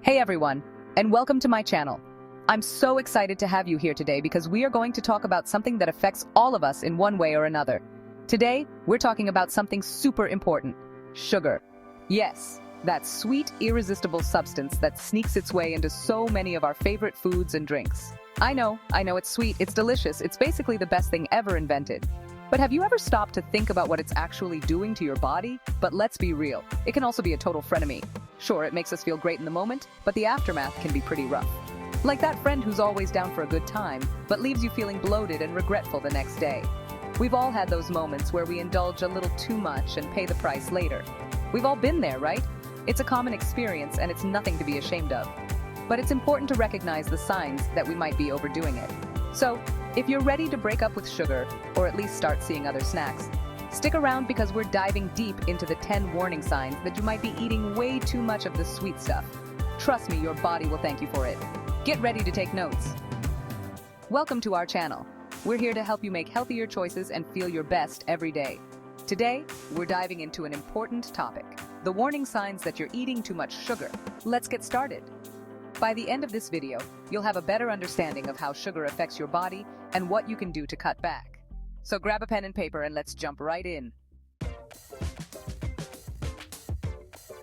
Hey everyone, and welcome to my channel. I'm so excited to have you here today because we are going to talk about something that affects all of us in one way or another. Today, we're talking about something super important: sugar. Yes, that sweet, irresistible substance that sneaks its way into so many of our favorite foods and drinks. I know it's sweet, it's delicious, it's basically the best thing ever invented. But have you ever stopped to think about what it's actually doing to your body? But let's be real, it can also be a total frenemy. Sure, it makes us feel great in the moment, but the aftermath can be pretty rough. Like that friend who's always down for a good time, but leaves you feeling bloated and regretful the next day. We've all had those moments where we indulge a little too much and pay the price later. We've all been there, right? It's a common experience and it's nothing to be ashamed of. But it's important to recognize the signs that we might be overdoing it. So, if you're ready to break up with sugar, or at least start seeing other snacks, stick around because we're diving deep into the 10 warning signs that you might be eating way too much of the sweet stuff. Trust me, your body will thank you for it. Get ready to take notes. Welcome to our channel. We're here to help you make healthier choices and feel your best every day. Today, we're diving into an important topic: the warning signs that you're eating too much sugar. Let's get started. By the end of this video, you'll have a better understanding of how sugar affects your body and what you can do to cut back. So grab a pen and paper and let's jump right in.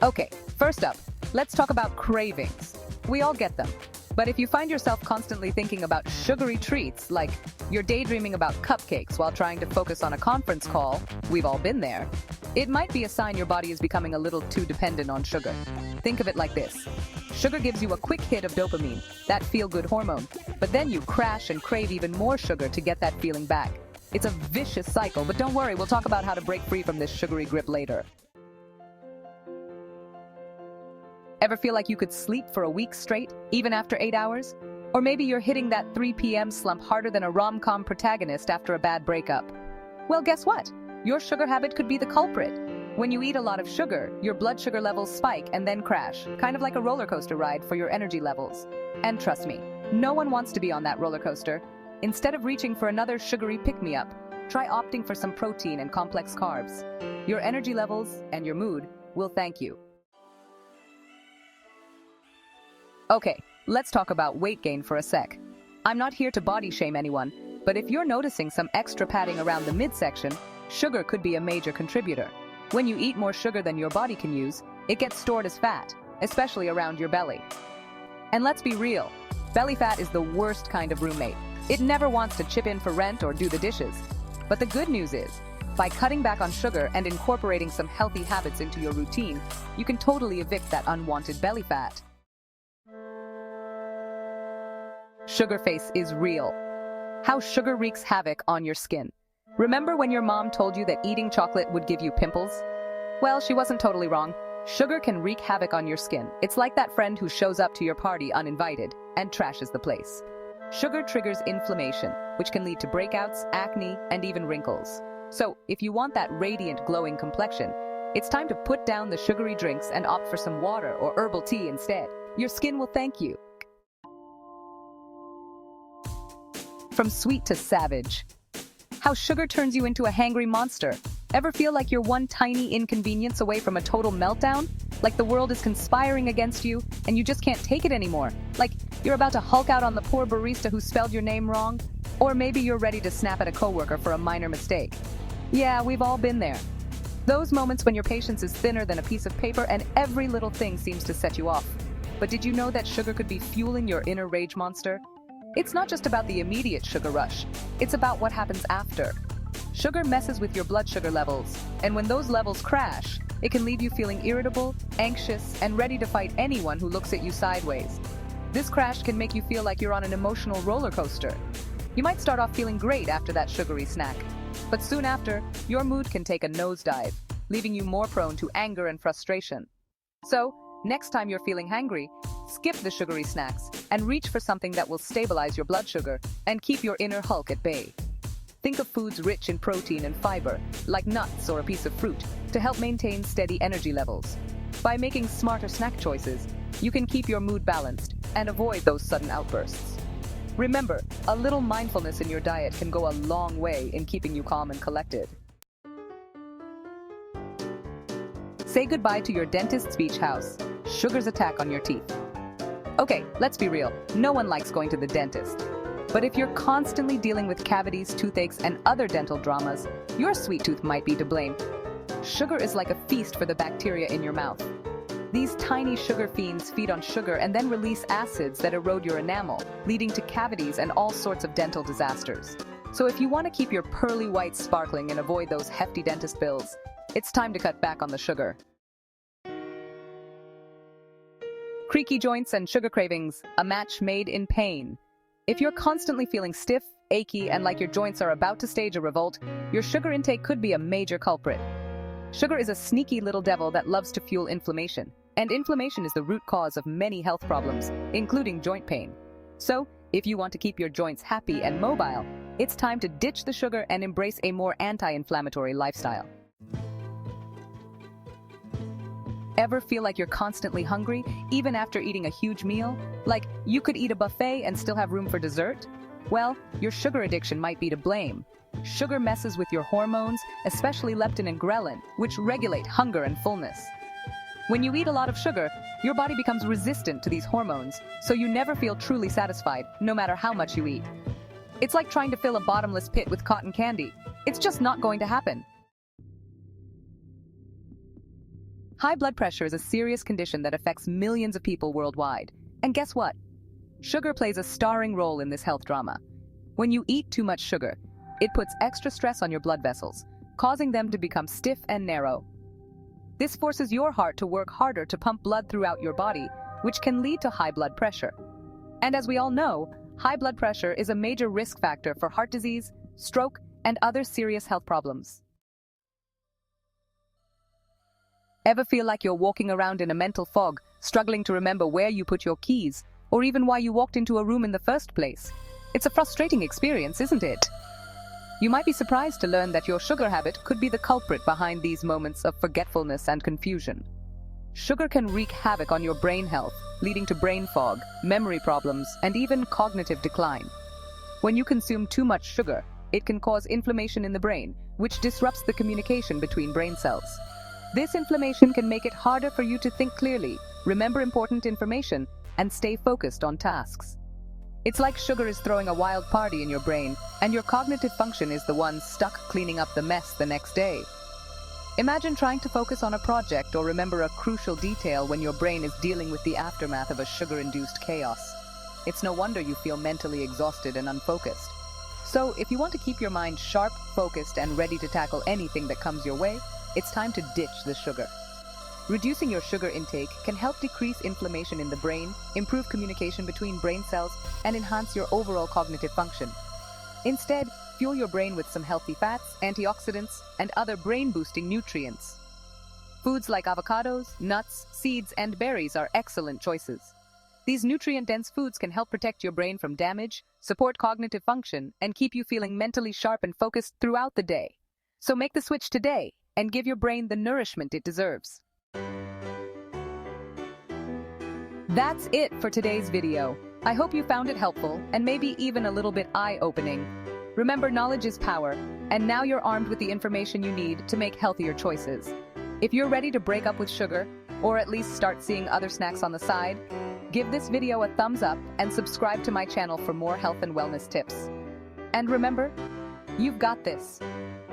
Okay, first up, let's talk about cravings. We all get them. But if you find yourself constantly thinking about sugary treats, like you're daydreaming about cupcakes while trying to focus on a conference call, we've all been there, it might be a sign your body is becoming a little too dependent on sugar. Think of it like this. Sugar gives you a quick hit of dopamine, that feel-good hormone, but then you crash and crave even more sugar to get that feeling back. It's a vicious cycle, but don't worry, we'll talk about how to break free from this sugary grip later. Ever feel like you could sleep for a week straight, even after 8 hours? Or maybe you're hitting that 3 p.m. slump harder than a rom-com protagonist after a bad breakup. Well, guess what? Your sugar habit could be the culprit. When you eat a lot of sugar, your blood sugar levels spike and then crash, kind of like a roller coaster ride for your energy levels. And trust me, no one wants to be on that roller coaster. Instead of reaching for another sugary pick-me-up, try opting for some protein and complex carbs. Your energy levels and your mood will thank you. Okay, let's talk about weight gain for a sec. I'm not here to body shame anyone, but if you're noticing some extra padding around the midsection, sugar could be a major contributor. When you eat more sugar than your body can use, it gets stored as fat, especially around your belly. And let's be real, belly fat is the worst kind of roommate. It never wants to chip in for rent or do the dishes. But the good news is, by cutting back on sugar and incorporating some healthy habits into your routine, you can totally evict that unwanted belly fat. Sugar face is real. How sugar wreaks havoc on your skin. Remember when your mom told you that eating chocolate would give you pimples? Well, she wasn't totally wrong. Sugar can wreak havoc on your skin. It's like that friend who shows up to your party uninvited and trashes the place. Sugar triggers inflammation, which can lead to breakouts, acne, and even wrinkles. So, if you want that radiant, glowing complexion, it's time to put down the sugary drinks and opt for some water or herbal tea instead. Your skin will thank you. From sweet to savage. How sugar turns you into a hangry monster. Ever feel like you're one tiny inconvenience away from a total meltdown? Like the world is conspiring against you and you just can't take it anymore? Like you're about to Hulk out on the poor barista who spelled your name wrong? Or maybe you're ready to snap at a coworker for a minor mistake. Yeah, we've all been there. Those moments when your patience is thinner than a piece of paper and every little thing seems to set you off. But did you know that sugar could be fueling your inner rage monster? It's not just about the immediate sugar rush, it's about what happens after. Sugar messes with your blood sugar levels, and when those levels crash, it can leave you feeling irritable, anxious, and ready to fight anyone who looks at you sideways. This crash can make you feel like you're on an emotional roller coaster. You might start off feeling great after that sugary snack, but soon after, your mood can take a nosedive, leaving you more prone to anger and frustration. So, next time you're feeling hangry, skip the sugary snacks and reach for something that will stabilize your blood sugar and keep your inner Hulk at bay. Think of foods rich in protein and fiber, like nuts or a piece of fruit, to help maintain steady energy levels. By making smarter snack choices, you can keep your mood balanced and avoid those sudden outbursts. Remember, a little mindfulness in your diet can go a long way in keeping you calm and collected. Say goodbye to your dentist's beach house, sugar's attack on your teeth. Okay, let's be real. No one likes going to the dentist. But if you're constantly dealing with cavities, toothaches, and other dental dramas, your sweet tooth might be to blame. Sugar is like a feast for the bacteria in your mouth. These tiny sugar fiends feed on sugar and then release acids that erode your enamel, leading to cavities and all sorts of dental disasters. So if you want to keep your pearly whites sparkling and avoid those hefty dentist bills, it's time to cut back on the sugar. Creaky joints and sugar cravings, a match made in pain. If you're constantly feeling stiff, achy, and like your joints are about to stage a revolt, your sugar intake could be a major culprit. Sugar is a sneaky little devil that loves to fuel inflammation, and inflammation is the root cause of many health problems, including joint pain. So, if you want to keep your joints happy and mobile, it's time to ditch the sugar and embrace a more anti-inflammatory lifestyle. Ever feel like you're constantly hungry, even after eating a huge meal? Like, you could eat a buffet and still have room for dessert? Well, your sugar addiction might be to blame. Sugar messes with your hormones, especially leptin and ghrelin, which regulate hunger and fullness. When you eat a lot of sugar, your body becomes resistant to these hormones, so you never feel truly satisfied, no matter how much you eat. It's like trying to fill a bottomless pit with cotton candy. It's just not going to happen. High blood pressure is a serious condition that affects millions of people worldwide. And guess what? Sugar plays a starring role in this health drama. When you eat too much sugar, it puts extra stress on your blood vessels, causing them to become stiff and narrow. This forces your heart to work harder to pump blood throughout your body, which can lead to high blood pressure. And as we all know, high blood pressure is a major risk factor for heart disease, stroke, and other serious health problems. Ever feel like you're walking around in a mental fog, struggling to remember where you put your keys, or even why you walked into a room in the first place? It's a frustrating experience, isn't it? You might be surprised to learn that your sugar habit could be the culprit behind these moments of forgetfulness and confusion. Sugar can wreak havoc on your brain health, leading to brain fog, memory problems, and even cognitive decline. When you consume too much sugar, it can cause inflammation in the brain, which disrupts the communication between brain cells. This inflammation can make it harder for you to think clearly, remember important information, and stay focused on tasks. It's like sugar is throwing a wild party in your brain, and your cognitive function is the one stuck cleaning up the mess the next day. Imagine trying to focus on a project or remember a crucial detail when your brain is dealing with the aftermath of a sugar-induced chaos. It's no wonder you feel mentally exhausted and unfocused. So, if you want to keep your mind sharp, focused, and ready to tackle anything that comes your way, it's time to ditch the sugar. Reducing your sugar intake can help decrease inflammation in the brain, improve communication between brain cells, and enhance your overall cognitive function. Instead, fuel your brain with some healthy fats, antioxidants, and other brain-boosting nutrients. Foods like avocados, nuts, seeds, and berries are excellent choices. These nutrient-dense foods can help protect your brain from damage, support cognitive function, and keep you feeling mentally sharp and focused throughout the day. So make the switch today and give your brain the nourishment it deserves. That's it for today's video. I hope you found it helpful and maybe even a little bit eye-opening. Remember, knowledge is power, and now you're armed with the information you need to make healthier choices. If you're ready to break up with sugar, or at least start seeing other snacks on the side, give this video a thumbs up and subscribe to my channel for more health and wellness tips. And remember, you've got this.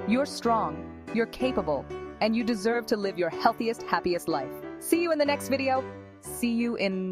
You're strong, you're capable, and you deserve to live your healthiest, happiest life. See you in the next video. See you in